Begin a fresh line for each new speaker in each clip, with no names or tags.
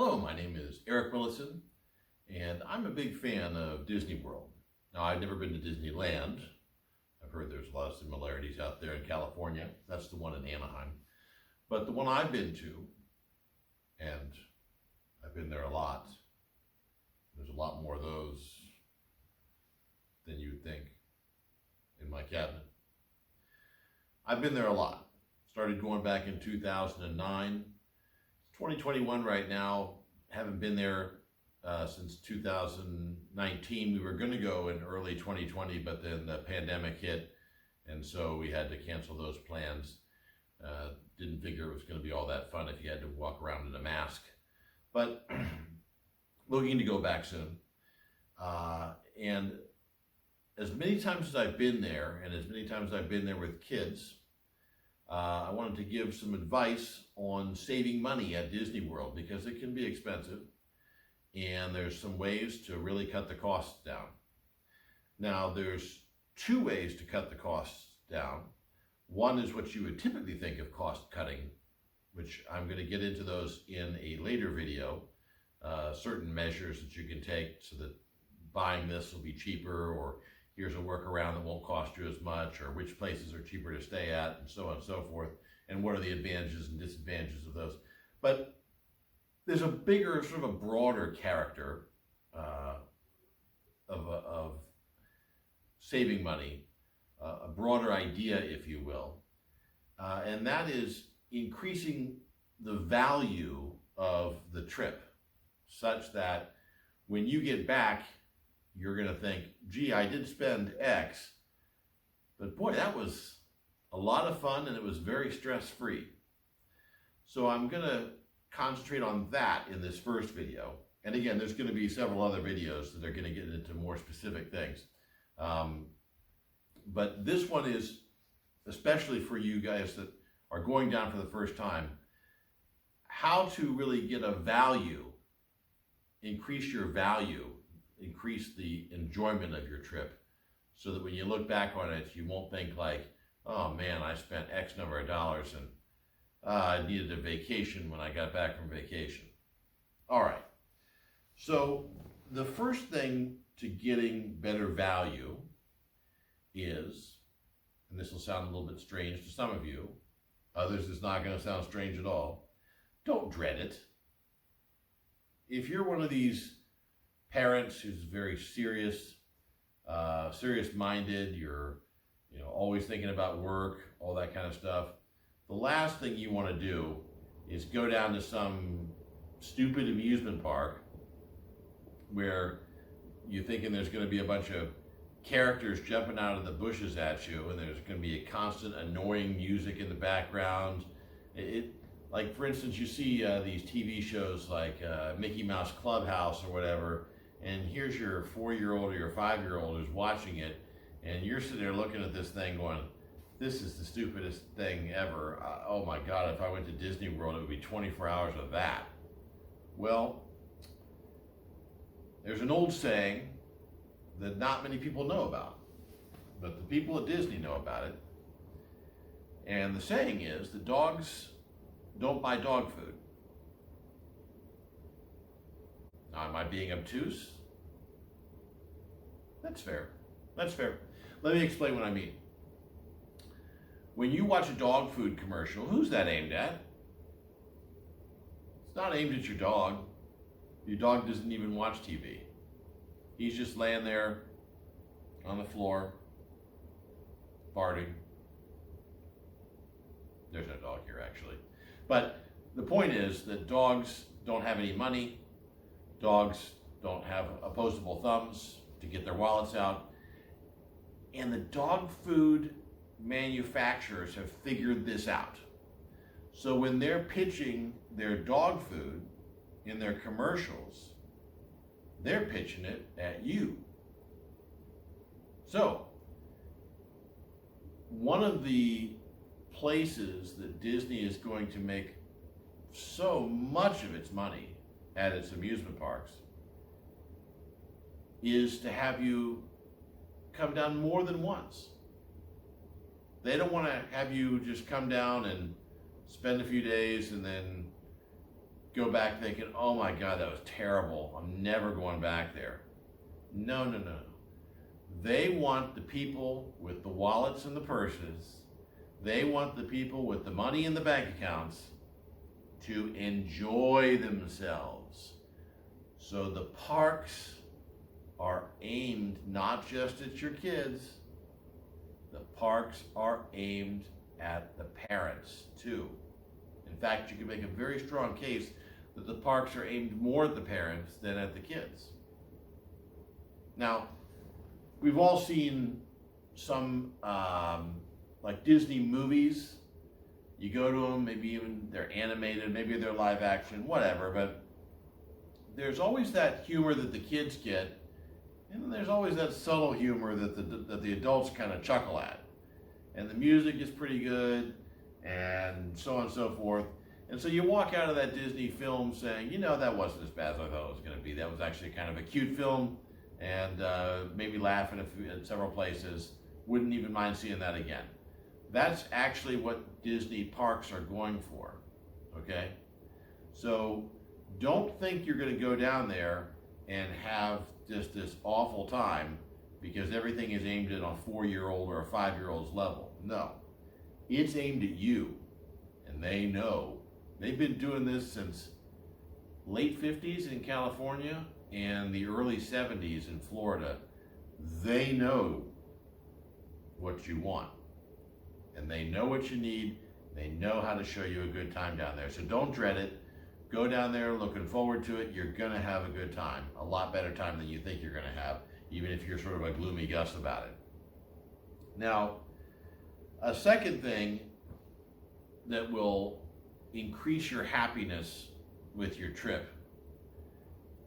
Hello, my name is Eric Willison, and I'm a big fan of Disney World. Now, I've never been to Disneyland. I've heard there's a lot of similarities out there in California. That's the one in Anaheim. But the one I've been to, and I've been there a lot, there's a lot more of those than you'd think in my cabinet. I've been there a lot. Started going back in 2009. 2021 right now. Haven't been there since 2019. We were going to go in early 2020, but then the pandemic hit, and so we had to cancel those plans. Didn't figure it was going to be all that fun if you had to walk around in a mask. But looking to go back soon. And as many times as I've been there, and as many times as I've been there with kids, I wanted to give some advice on saving money at Disney World because it can be expensive and there's some ways to really cut the costs down. Now, there's two ways to cut the costs down. One is what you would typically think of cost cutting, which I'm going to get into those in a later video, certain measures that you can take so that buying this will be cheaper, or here's a workaround that won't cost you as much, or which places are cheaper to stay at, and so on and so forth, and what are the advantages and disadvantages of those. But there's a bigger, sort of a broader character of saving money, a broader idea, if you will, and that is increasing the value of the trip such that when you get back, you're going to think, gee, I did spend X, but boy, that was a lot of fun and it was very stress-free. So I'm going to concentrate on that in this first video. And again, there's going to be several other videos that are going to get into more specific things. But this one is especially for you guys that are going down for the first time, how to really get a value, increase your value, increase the enjoyment of your trip, so that when you look back on it, you won't think like, oh man, I spent X number of dollars and I needed a vacation when I got back from vacation. All right, so the first thing to getting better value is, and this will sound a little bit strange to some of you, others it's not going to sound strange at all, don't dread it. If you're one of these parents who's very serious, serious-minded, you're always thinking about work, all that kind of stuff, the last thing you want to do is go down to some stupid amusement park where you're thinking there's going to be a bunch of characters jumping out of the bushes at you and there's going to be a constant annoying music in the background. Like, for instance, you see these TV shows like Mickey Mouse Clubhouse or whatever, and here's your 4-year-old or your 5-year-old who's watching it, and you're sitting there looking at this thing going, this is the stupidest thing ever. Oh my God, if I went to Disney World, it would be 24 hours of that. Well, there's an old saying that not many people know about, but the people at Disney know about it. And the saying is that dogs don't buy dog food. Now, am I being obtuse? That's fair. That's fair. Let me explain what I mean. When you watch a dog food commercial, who's that aimed at? It's not aimed at your dog. Your dog doesn't even watch TV. He's just laying there on the floor, farting. There's no dog here, actually. But the point is that dogs don't have any money. Dogs don't have opposable thumbs to get their wallets out. And the dog food manufacturers have figured this out. So when they're pitching their dog food in their commercials, they're pitching it at you. So, one of the places that Disney is going to make so much of its money at its amusement parks is to have you come down more than once. They don't want to have you just come down and spend a few days and then go back thinking, oh my God, that was terrible. I'm never going back there. No, no, no. They want the people with the wallets and the purses. They want the people with the money in the bank accounts to enjoy themselves. So the parks are aimed not just at your kids. The parks are aimed at the parents too. In fact, you can make a very strong case that the parks are aimed more at the parents than at the kids. Now, we've all seen some like Disney movies. You go to them, maybe even they're animated, maybe they're live action, whatever, but there's always that humor that the kids get, and then there's always that subtle humor that the adults kind of chuckle at. And the music is pretty good, and so on and so forth. And so you walk out of that Disney film saying, you know, that wasn't as bad as I thought it was going to be. That was actually kind of a cute film, and made me laugh in several places. Wouldn't even mind seeing that again. That's actually what Disney parks are going for, okay? So don't think you're going to go down there and have just this awful time because everything is aimed at a 4-year-old or a 5-year-old's level. No, it's aimed at you, and they know. They've been doing this since late 50s in California and the early 70s in Florida. They know what you want, and they know what you need. They know how to show you a good time down there. So don't dread it. Go down there looking forward to it. You're going to have a good time, a lot better time than you think you're going to have, even if you're sort of a gloomy Gus about it. Now, a second thing that will increase your happiness with your trip,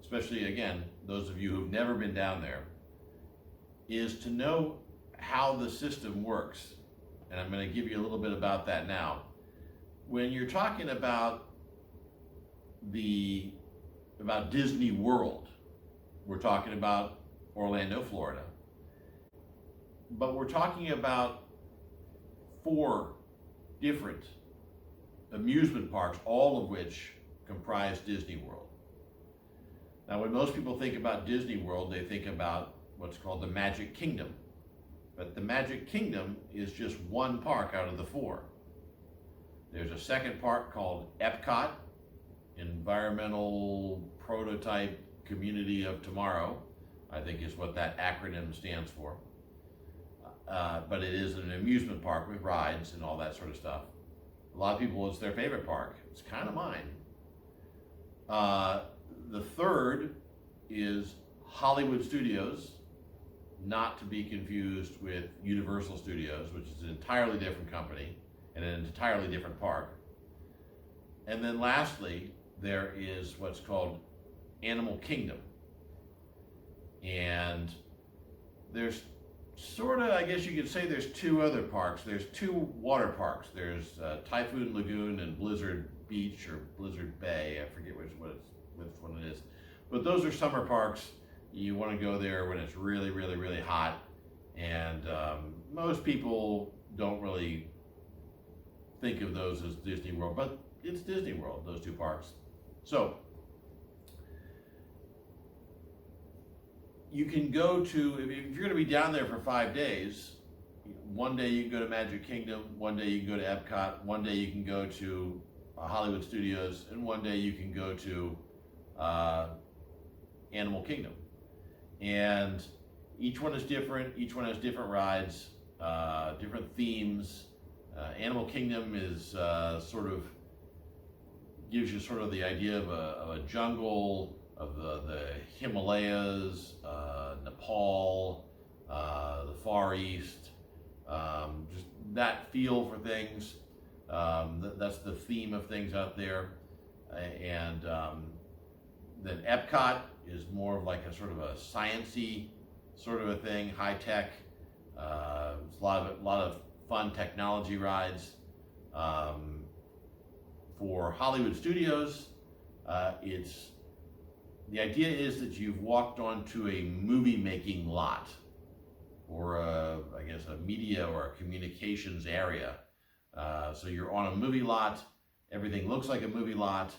especially, again, those of you who've never been down there, is to know how the system works. And I'm going to give you a little bit about that now. When you're talking about Disney World, we're talking about Orlando, Florida, but we're talking about 4 different amusement parks, all of which comprise Disney World. Now, when most people think about Disney World, they think about what's called the Magic Kingdom. But the Magic Kingdom is just one park out of the 4. There's a second park called Epcot, Environmental Prototype Community of Tomorrow, I think is what that acronym stands for. But it is an amusement park with rides and all that sort of stuff. A lot of people, it's their favorite park. It's kind of mine. The third is Hollywood Studios, not to be confused with Universal Studios, which is an entirely different company and an entirely different park. And then lastly, there is what's called Animal Kingdom. And there's sort of, I guess you could say there's 2 other parks. There's 2 water parks. There's Typhoon Lagoon and Blizzard Beach or Blizzard Bay. I forget which one it is. But those are summer parks. You want to go there when it's really, really, really hot. And most people don't really think of those as Disney World, but it's Disney World, those 2 parks. So you can go to, if you're going to be down there for 5 days, one day you can go to Magic Kingdom, one day you can go to Epcot, one day you can go to Hollywood Studios, and one day you can go to Animal Kingdom. And each one is different, each one has different rides, different themes. Animal Kingdom is sort of, gives you sort of the idea of a jungle, of the Himalayas, Nepal, the Far East, just that feel for things. That's the theme of things out there. And then Epcot is more of like a sort of a science-y sort of a thing, high tech. It's a lot of fun technology rides. For Hollywood Studios, the idea is that you've walked onto a movie-making lot, or I guess a media or a communications area. So you're on a movie lot. Everything looks like a movie lot.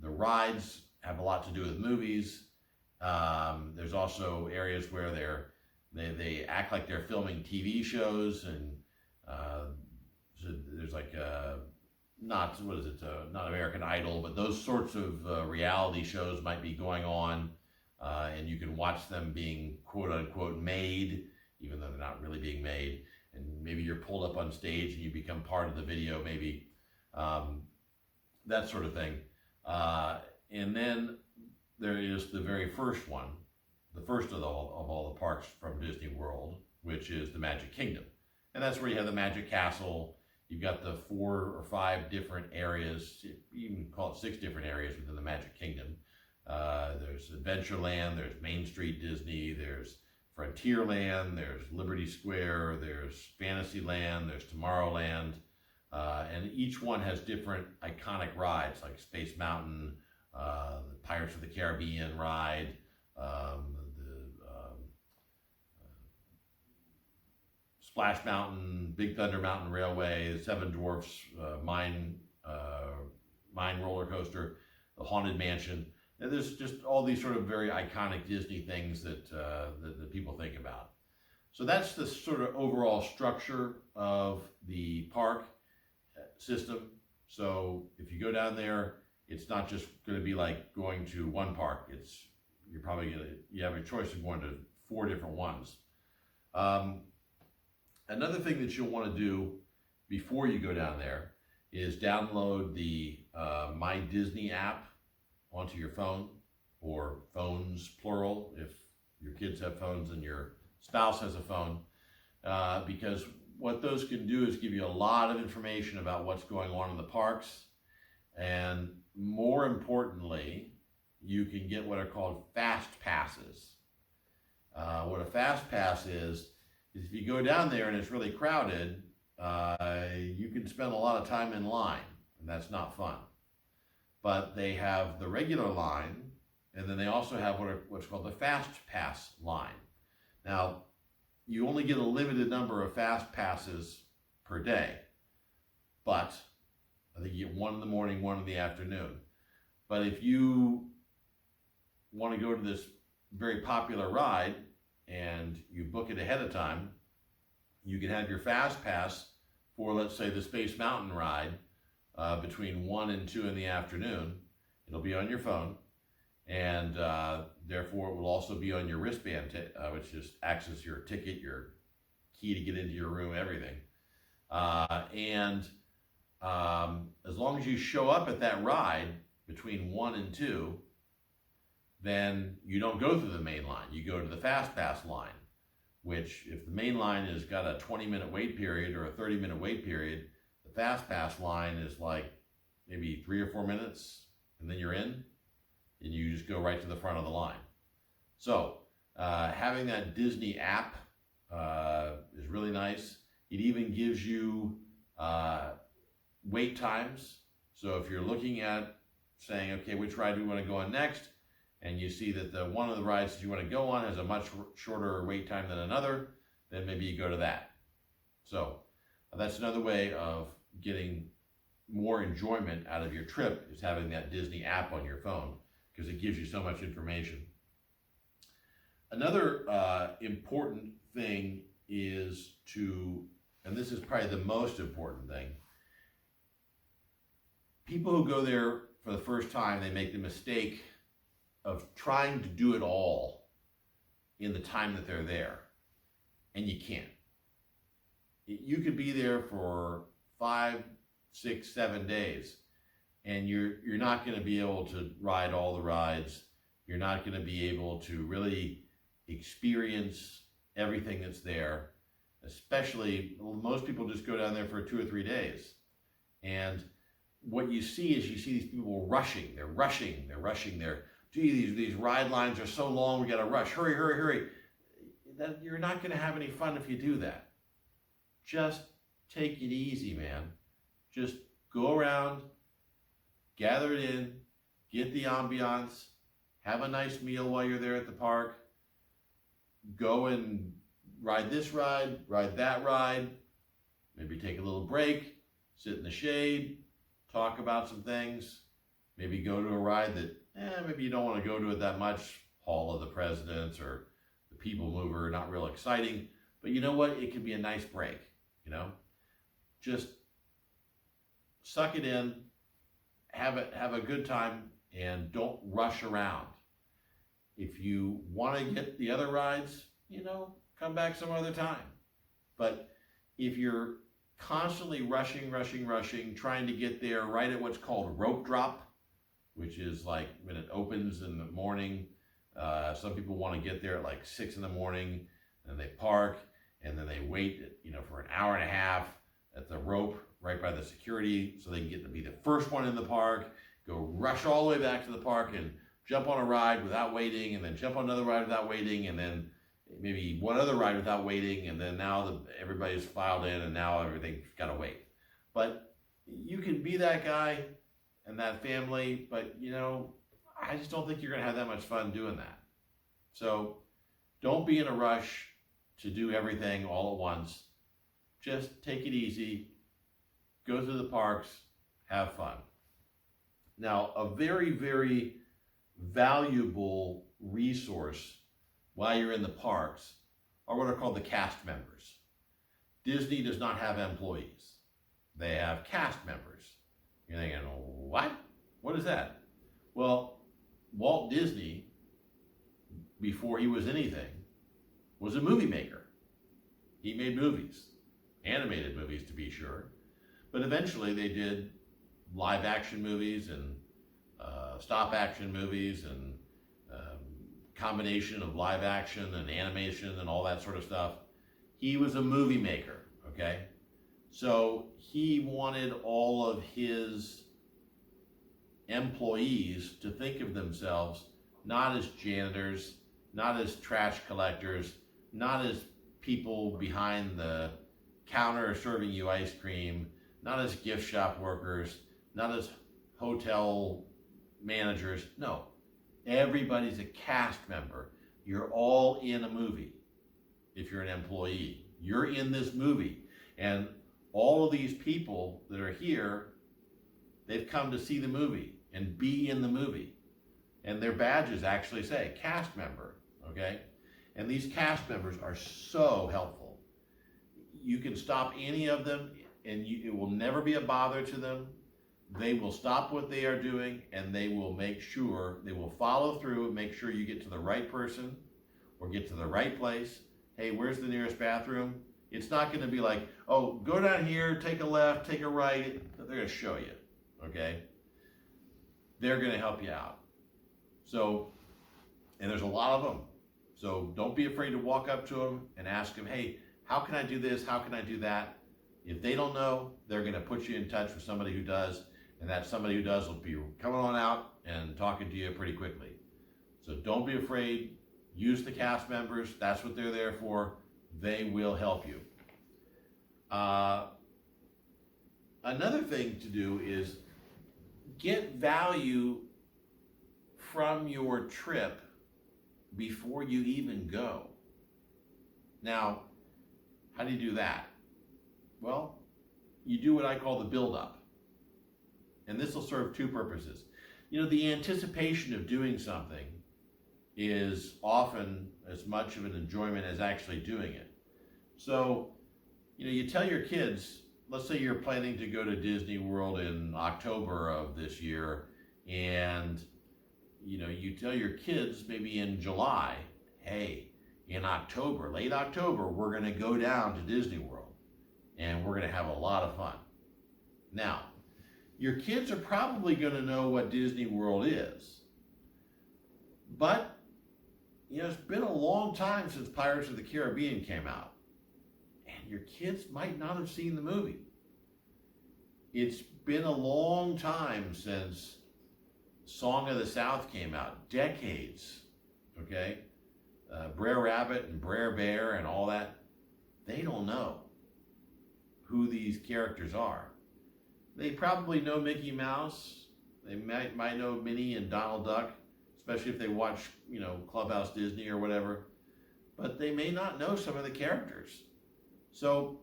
The rides have a lot to do with movies. There's also areas where they act like they're filming TV shows, and so there's like not American Idol, but those sorts of reality shows might be going on, and you can watch them being quote unquote made, even though they're not really being made. And maybe you're pulled up on stage and you become part of the video, maybe that sort of thing. And then there is the very first one, the first of all the parks from Disney World, which is the Magic Kingdom. And that's where you have the Magic Castle. You've got the 4 or 5 different areas, you can call it 6 different areas within the Magic Kingdom. There's Adventureland, there's Main Street Disney, there's Frontierland, there's Liberty Square, there's Fantasyland, there's Tomorrowland, and each one has different iconic rides like Space Mountain, the Pirates of the Caribbean ride, Splash Mountain, Big Thunder Mountain Railway, the Seven Dwarfs Mine roller coaster, the Haunted Mansion. And there's just all these sort of very iconic Disney things that people think about. So that's the sort of overall structure of the park system. So if you go down there, it's not just going to be like going to one park. You have a choice of going to 4 different ones. Another thing that you'll want to do before you go down there is download the My Disney app onto your phone, or phones plural if your kids have phones and your spouse has a phone, because what those can do is give you a lot of information about what's going on in the parks, and more importantly, you can get what are called fast passes. What a fast pass is if you go down there and it's really crowded, you can spend a lot of time in line, and that's not fun. But they have the regular line, and then they also have what's called the fast pass line. Now, you only get a limited number of fast passes per day, but I think you get 1 in the morning, 1 in the afternoon. But if you want to go to this very popular ride and you book it ahead of time, you can have your fast pass for, let's say, the Space Mountain ride between 1 and 2 in the afternoon. It'll be on your phone, and therefore it will also be on your wristband, which just acts as your ticket, your key to get into your room, everything. As long as you show up at that ride between 1 and 2, then you don't go through the main line. You go to the fast pass line, which if the main line has got a 20-minute wait period or a 30-minute wait period, the fast pass line is like maybe 3 or 4 minutes, and then you're in, and you just go right to the front of the line. So having that Disney app is really nice. It even gives you wait times. So if you're looking at saying, okay, which ride do we want to go on next, and you see that one of the rides that you want to go on has a much shorter wait time than another, then maybe you go to that. So that's another way of getting more enjoyment out of your trip, is having that Disney app on your phone, because it gives you so much information. Another important thing is and this is probably the most important thing, people who go there for the first time, they make the mistake of trying to do it all in the time that they're there, and you can't. You could be there for 5, 6, 7 days, and you're not going to be able to ride all the rides. You're not going to be able to really experience everything that's there. Especially, most people just go down there for 2 or 3 days, and what you see is these people rushing. They're rushing. Gee, these ride lines are so long, we got to rush. Hurry, hurry, hurry. You're not going to have any fun if you do that. Just take it easy, man. Just go around, gather it in, get the ambiance, have a nice meal while you're there at the park, go and ride this ride that ride, maybe take a little break, sit in the shade, talk about some things, Maybe go to a ride that, maybe you don't want to go to it that much. Hall of the Presidents or the People Mover, not real exciting. But you know what? It can be a nice break, you know? Just suck it in, have a good time, and don't rush around. If you want to get the other rides, you know, come back some other time. But if you're constantly rushing, trying to get there right at what's called rope drop, which is like when it opens in the morning, some people want to get there at like 6 in the morning, and they park, and then they wait, you know, for an hour and a half at the rope right by the security so they can get to be the first one in the park, go rush all the way back to the park and jump on a ride without waiting, and then jump on another ride without waiting, and then maybe one other ride without waiting, and then now everybody's filed in, and now everything's got to wait. But you can be that guy and that family, but you know, I just don't think you're going to have that much fun doing that. So don't be in a rush to do everything all at once. Just take it easy, go through the parks, have fun. Now, a very, very valuable resource while you're in the parks are what are called the cast members. Disney does not have employees. They have cast members. You're thinking, what? What is that? Well, Walt Disney, before he was anything, was a movie maker. He made movies, animated movies to be sure, but eventually they did live action movies and stop action movies and combination of live action and animation and all that sort of stuff. He was a movie maker, okay? So he wanted all of his employees to think of themselves not as janitors, not as trash collectors, not as people behind the counter serving you ice cream, not as gift shop workers, not as hotel managers. No, everybody's a cast member. You're all in a movie. If you're an employee, you're in this movie. And all of these people that are here, they've come to see the movie and be in the movie. And their badges actually say cast member, okay? And these cast members are so helpful. You can stop any of them and it will never be a bother to them. They will stop what they are doing and they will make sure, they will follow through and make sure you get to the right person or get to the right place. Hey, where's the nearest bathroom? It's not going to be like, oh, go down here, take a left, take a right. They're going to show you, okay? They're going to help you out. So, and there's a lot of them. So don't be afraid to walk up to them and ask them, hey, how can I do this? How can I do that? If they don't know, they're going to put you in touch with somebody who does, and that somebody who does will be coming on out and talking to you pretty quickly. So don't be afraid. Use the cast members. That's what they're there for. They will help you. Another thing to do is get value from your trip before you even go. Now, how do you do that? Well, you do what I call the build-up. And this will serve two purposes. You know, the anticipation of doing something is often as much of an enjoyment as actually doing it. So, you know, you tell your kids, let's say you're planning to go to Disney World in October of this year, and, you know, you tell your kids maybe in July, hey, in October, late October, we're going to go down to Disney World, and we're going to have a lot of fun. Now, your kids are probably going to know what Disney World is, but, you know, it's been a long time since Pirates of the Caribbean came out. And your kids might not have seen the movie. It's been a long time since Song of the South came out. Decades, okay? Brer Rabbit and Brer Bear and all that. They don't know who these characters are. They probably know Mickey Mouse. They might know Minnie and Donald Duck, especially if they watch, you know, Clubhouse Disney or whatever. But they may not know some of the characters. So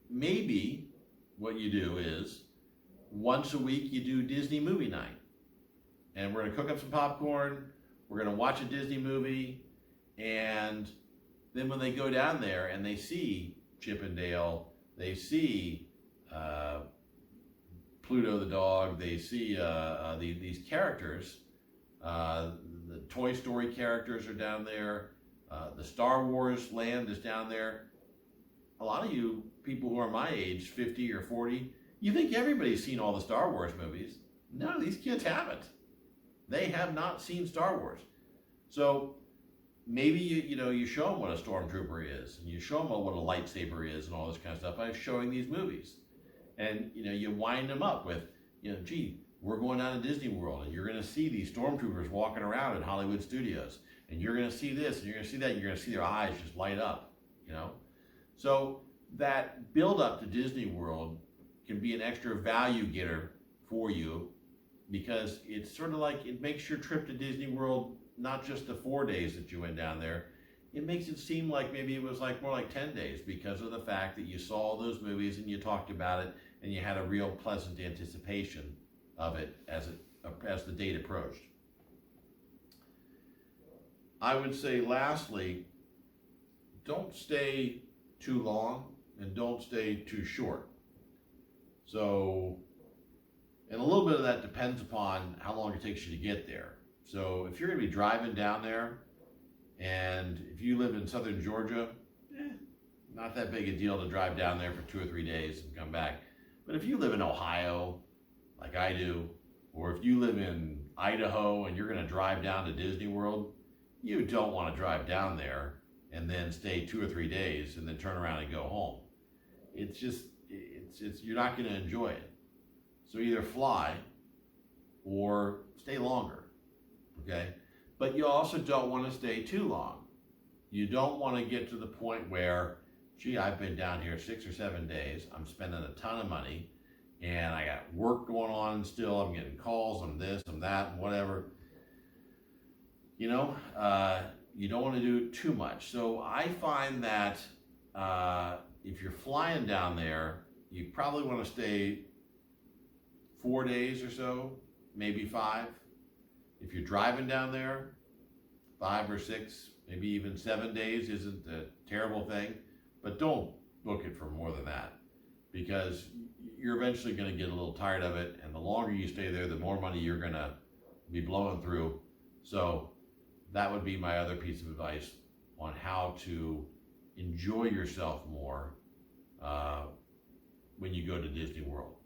maybe what you do is once a week you do Disney movie night. and we're going to cook up some popcorn. We're going to watch a Disney movie. And then when they go down there and they see Chip and Dale, they see Pluto the dog, they see these characters. The Toy Story characters are down there. The Star Wars land is down there. A lot of you people who are my age, 50 or 40, you think everybody's seen all the Star Wars movies. No, these kids haven't. They have not seen Star Wars. So maybe you show them what a stormtrooper is, and you show them what a lightsaber is and all this kind of stuff by showing these movies. And you wind them up with, gee, we're going down to Disney World, and you're going to see these stormtroopers walking around in Hollywood studios, and you're going to see this, and you're going to see that, and you're going to see their eyes just light up, So that build up to Disney World can be an extra value getter for you, because it's sort of like it makes your trip to Disney World not just the 4 days that you went down there. It makes it seem like maybe it was more like 10 days, because of the fact that you saw all those movies and you talked about it and you had a real pleasant anticipation of it as the date approached. I would say lastly, don't stay too long and don't stay too short. So, and a little bit of that depends upon how long it takes you to get there. So if you're going to be driving down there, and if you live in southern Georgia, not that big a deal to drive down there for 2 or 3 days and come back. But if you live in Ohio, like I do, or if you live in Idaho and you're going to drive down to Disney World, you don't want to drive down there and then stay 2 or 3 days and then turn around and go home. It's you're not going to enjoy it. So either fly or stay longer, okay? But you also don't want to stay too long. You don't want to get to the point where, gee, I've been down here 6 or 7 days, I'm spending a ton of money, and I got work going on still, I'm getting calls, I'm this, I'm that, and whatever. You don't want to do too much. So I find that if you're flying down there, you probably want to stay 4 days or so, maybe 5. If you're driving down there, 5 or 6, maybe even 7 days isn't a terrible thing, but don't book it for more than that, because you're eventually going to get a little tired of it, and the longer you stay there, the more money you're going to be blowing through. So that would be my other piece of advice on how to enjoy yourself more when you go to Disney World.